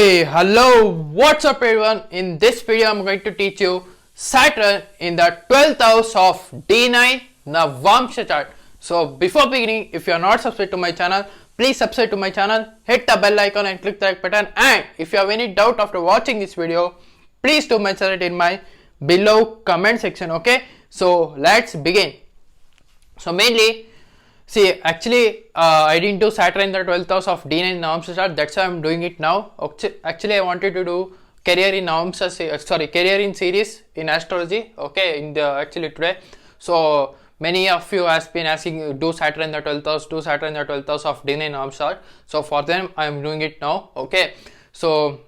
Hey, hello, what's up everyone? In this video I'm going to teach you Saturn in the 12th house of D9 Navamsa chart. So before beginning, if you are not subscribed to my channel, please subscribe to my channel, hit the bell icon and click the like button, and if you have any doubt after watching this video, please do mention it in my below comment section. Okay, so let's begin. So mainly, see, actually, I didn't do Saturn in the 12th house of D9 Navamsa chart. That's why I'm doing it now. Actually, I wanted to do career in Navamsa, career in series in astrology. Okay, in the actually today. So many of you has been asking, do Saturn in the 12th house, do Saturn in the 12th house of D9 Navamsa chart. So for them, I am doing it now. Okay, so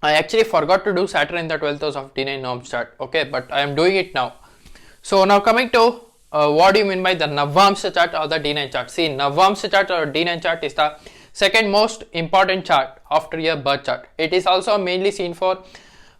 I actually forgot to do Saturn in the 12th house of D9 Navamsa chart. Okay, but I am doing it now. So now coming to what do you mean by the Navamsa chart or the D9 chart? See, Navamsa chart or D9 chart is the second most important chart after your birth chart. It is also mainly seen for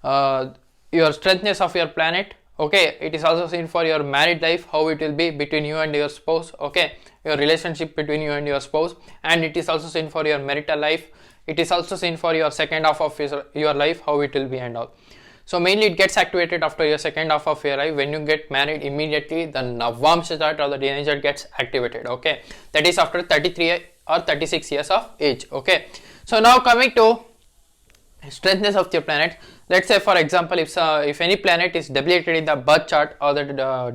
your strengthness of your planet. Okay, it is also seen for your married life, how it will be between you and your spouse. Okay, your relationship between you and your spouse, and it is also seen for your marital life. It is also seen for your second half of your life, how it will be and all. So mainly it gets activated after your second half of your life. When you get married, immediately the Navamsa chart or the D9 chart gets activated. Okay, that is after 33 or 36 years of age. Okay, so now coming to strengthness of your planet. Let's say for example, if any planet is debilitated in the birth chart or the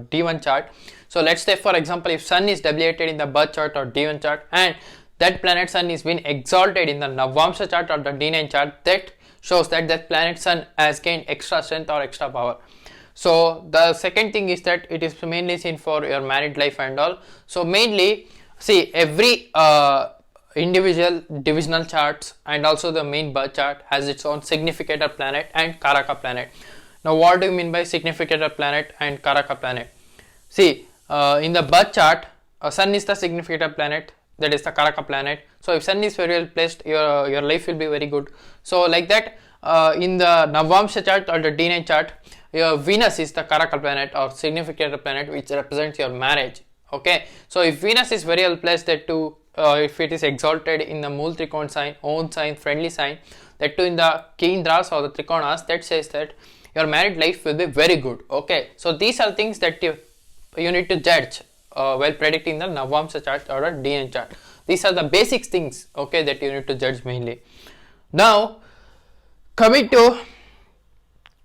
D1 chart. So let's say for example, if Sun is debilitated in the birth chart or D1 chart, and that planet Sun is been exalted in the Navamsa chart or the D9 chart, that shows that that planet Sun has gained extra strength or extra power. So the second thing is that it is mainly seen for your married life and all. So mainly, see, every individual divisional charts and also the main birth chart has its own significator planet and Karaka planet. Now what do you mean by significator planet and Karaka planet? See, in the birth chart, Sun is the significator planet, that is the Karaka planet. So if Sun is very well placed, your life will be very good. So like that, in the Navamsa chart or the D9 chart, your Venus is the Karaka planet or significator planet, which represents your marriage. Okay, so if Venus is very well placed, that too, if it is exalted in the Mool Trikona sign, own sign, friendly sign, that too in the Kendras or the Trikonas, that says that your married life will be very good. Okay, so these are things that you need to judge while predicting the Navamsa chart or a D9 chart. These are the basic things, okay, that you need to judge mainly. Now, coming to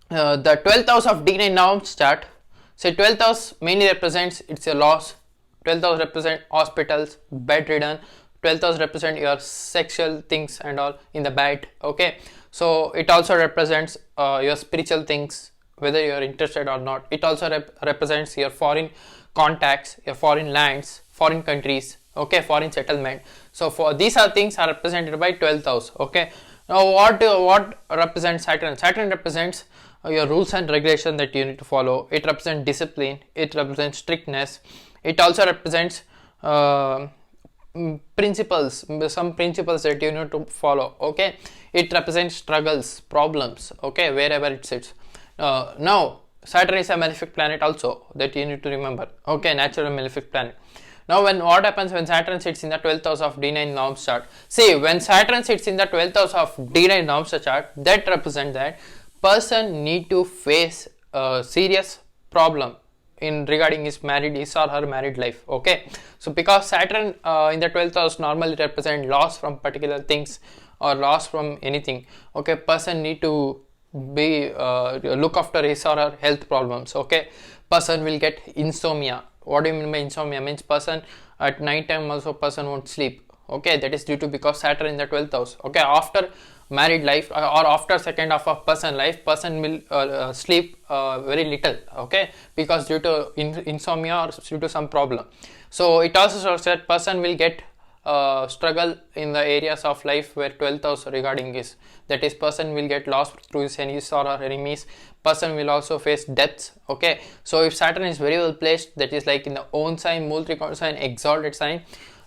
the 12th house of D9 Navamsa chart. So 12th house mainly represents it's your loss. 12th house represent hospitals, bedridden. 12th house represent your sexual things and all in the bed. Okay, so it also represents your spiritual things, whether you are interested or not. It also represents your foreign contacts, your foreign lands, foreign countries, okay, foreign settlement. So for these are things are represented by 12th house. Okay, now what represents Saturn? Saturn represents your rules and regulation that you need to follow. It represents discipline, it represents strictness, it also represents principles, some principles that you need to follow. Okay, it represents struggles, problems, okay, wherever it sits. Now Saturn is a malefic planet also, that you need to remember. Okay, natural malefic planet. Now what happens when Saturn sits in the 12th house of D9 Navamsa chart? See, when Saturn sits in the 12th house of D9 Navamsa chart, that represents that person need to face a serious problem in regarding his or her married life. Okay, so because Saturn in the 12th house normally represent loss from particular things or loss from anything. Okay, person need to be look after his or her health problems. Okay, person will get insomnia. What do you mean by insomnia? Means person at night time also person won't sleep. Okay, that is due to because Saturn in the 12th house. Okay, after married life or after second half of person life, person will sleep very little. Okay, because due to insomnia or due to some problem. So it also shows that person will get struggle in the areas of life where 12th house regarding is, that is person will get lost through his enemies or her enemies. Person will also face deaths. Okay, so if Saturn is very well placed, that is like in the own sign, Mool Trikona sign, exalted sign,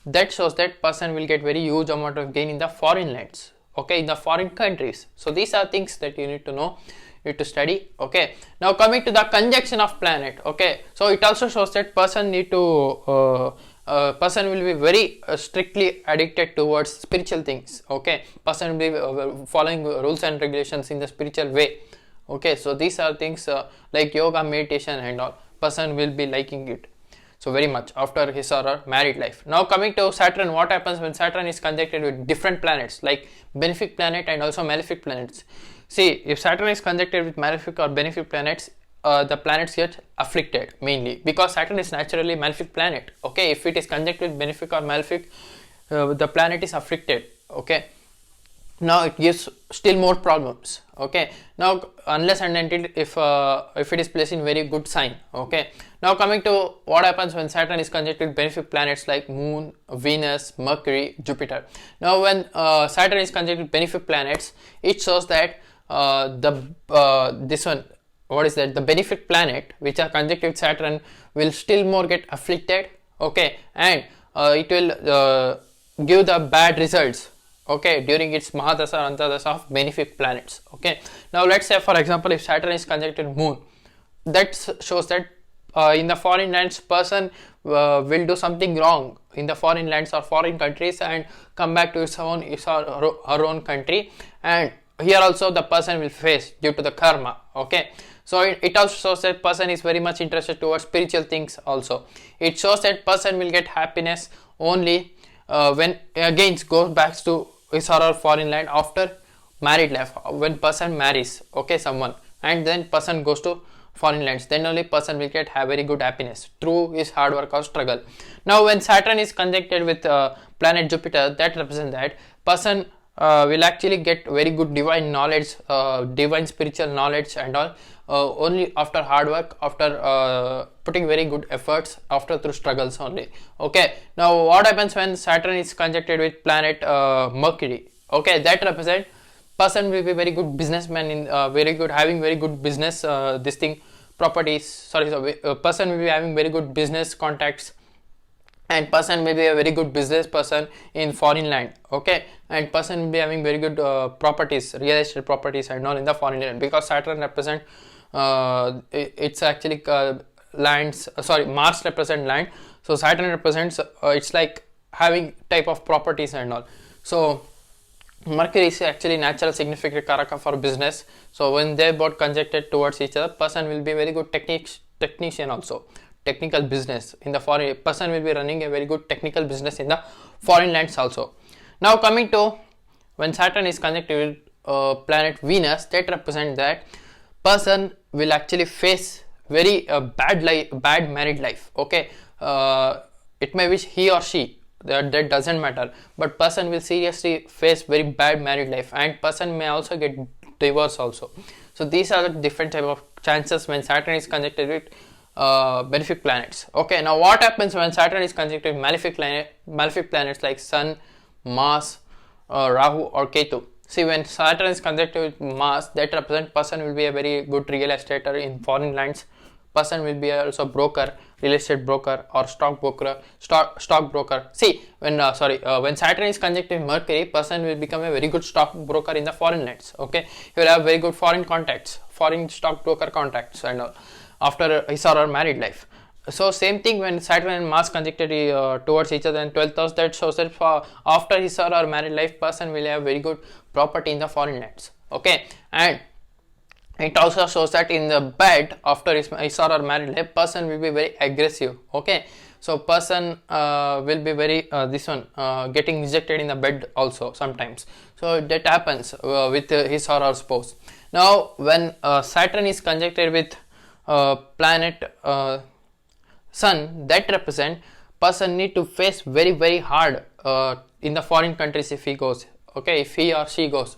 that shows that person will get very huge amount of gain in the foreign lands. Okay, in the foreign countries. So these are things that you need to know, you need to study. Okay, now coming to the conjunction of planet. Okay, so it also shows that person need to person will be very strictly addicted towards spiritual things. Okay, person will be following rules and regulations in the spiritual way. Okay, so these are things like yoga, meditation and all, person will be liking it so very much after his or her married life. Now coming to Saturn, what happens when Saturn is conjected with different planets like benefic planet and also malefic planets? See, if Saturn is conjected with malefic or benefic planets, the planets get afflicted mainly because Saturn is naturally malefic planet. Okay, if it is conjected with benefic or malefic, the planet is afflicted. Okay, now it gives still more problems. Okay, now unless and until if it is placed in very good sign. Okay, now coming to what happens when Saturn is conjected with benefic planets like Moon, Venus, Mercury, Jupiter. Now when Saturn is conjected with benefic planets, it shows that this one, what is that, the benefic planet which are conjected with Saturn will still more get afflicted. Okay, and it will give the bad results. Okay, during its Mahadasa or Antardasa of benefic planets. Okay, now let's say for example if Saturn is conjected Moon, that shows that in the foreign lands person will do something wrong in the foreign lands or foreign countries and come back to her own country, and here also the person will face due to the karma. Okay, so it also shows that person is very much interested towards spiritual things also. It shows that person will get happiness only when again goes back to his or her foreign land after married life, when person marries, okay, someone, and then person goes to foreign lands, then only person will get very good happiness through his hard work or struggle. Now when Saturn is conjected with planet Jupiter, that represents that person will actually get very good divine knowledge, divine spiritual knowledge and all, only after hard work, after putting very good efforts, after through struggles only. Okay, now what happens when Saturn is conjected with planet Mercury? Okay, that represents person will be very good businessman in very good, having very good business this thing properties, person will be having very good business contacts, and person may be a very good business person in foreign land. Okay, and person will be having very good properties, real estate properties and all in the foreign land, because Saturn represent it's actually lands, Mars represent land, so Saturn represents it's like having type of properties and all. So Mercury is actually natural significant karaka for business, so when they both conjected towards each other, person will be very good technician also, technical business in the foreign, person will be running a very good technical business in the foreign lands also. Now coming to when Saturn is conjected with planet Venus, that represents that person will actually face very bad married life. Okay, it may wish he or she, that doesn't matter, but person will seriously face very bad married life, and person may also get divorce also. So these are the different type of chances when Saturn is conjected with benefic planets. Okay, now what happens when Saturn is conjected with malefic planets like Sun, Mars, Rahu or Ketu? See, when Saturn is conjected with Mars, that represents person will be a very good real estater in foreign lands. Person will be also broker, real estate broker or stock broker. See, when Saturn is conjected with Mercury, person will become a very good stock broker in the foreign lands. Okay, he will have very good foreign contacts, foreign stock broker contacts and all after his or her married life. So same thing when Saturn and Mars conjected towards each other in 12th house, that shows that after his or her married life, person will have very good property in the foreign lands. Okay, and it also shows that in the bed after his or her married life, person will be very aggressive. Okay, so person will be very getting rejected in the bed also sometimes. So that happens with his or her spouse. Now when Saturn is conjected with planet Sun, that represent person need to face very hard in the foreign countries if he goes. Okay, if he or she goes,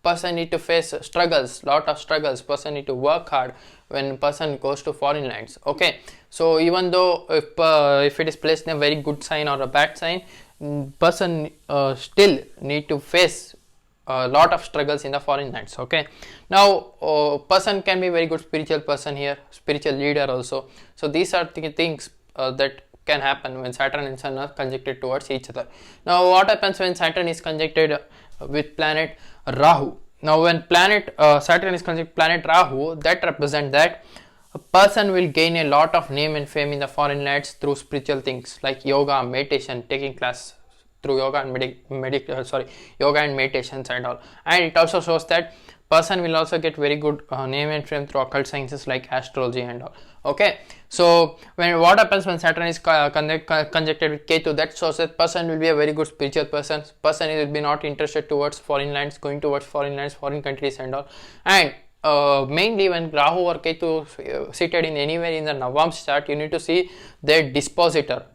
person need to face struggles, lot of struggles, person need to work hard when person goes to foreign lands. Okay, so even though if it is placed in a very good sign or a bad sign, person still need to face a lot of struggles in the foreign lands. Okay, now person can be very good spiritual person here, spiritual leader also. So these are the things that can happen when Saturn and Sun are conjected towards each other. Now what happens when Saturn is conjected with planet Rahu? Now when Saturn is conjunct planet Rahu, that represents that a person will gain a lot of name and fame in the foreign lands through spiritual things like yoga, meditation, taking class through yoga and yoga and meditations and all. And it also shows that person will also get very good name and fame through occult sciences like astrology and all. Okay, so what happens when Saturn is conjuncted with Ketu, that shows that person will be a very good spiritual person. Person will be not interested towards foreign lands, going towards foreign lands, foreign countries and all. And mainly when Rahu or Ketu seated in anywhere in the Navamsa chart, you need to see their dispositor.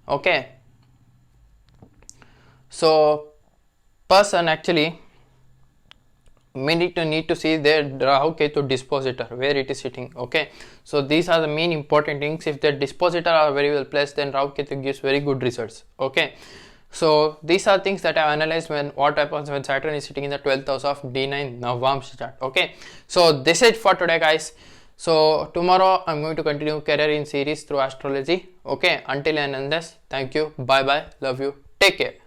Okay, so person actually need to see their Rahu Ketu dispositor, where it is sitting. Okay, so these are the main important things. If their dispositor are very well placed, then Rahu Ketu gives very good results. Okay, so these are things that I have analyzed when what happens when Saturn is sitting in the 12th house of D9 Navamsa chart. Okay, so this is for today, guys. So tomorrow I'm going to continue career in series through astrology. Okay, until and unless, thank you, bye bye, love you, take care.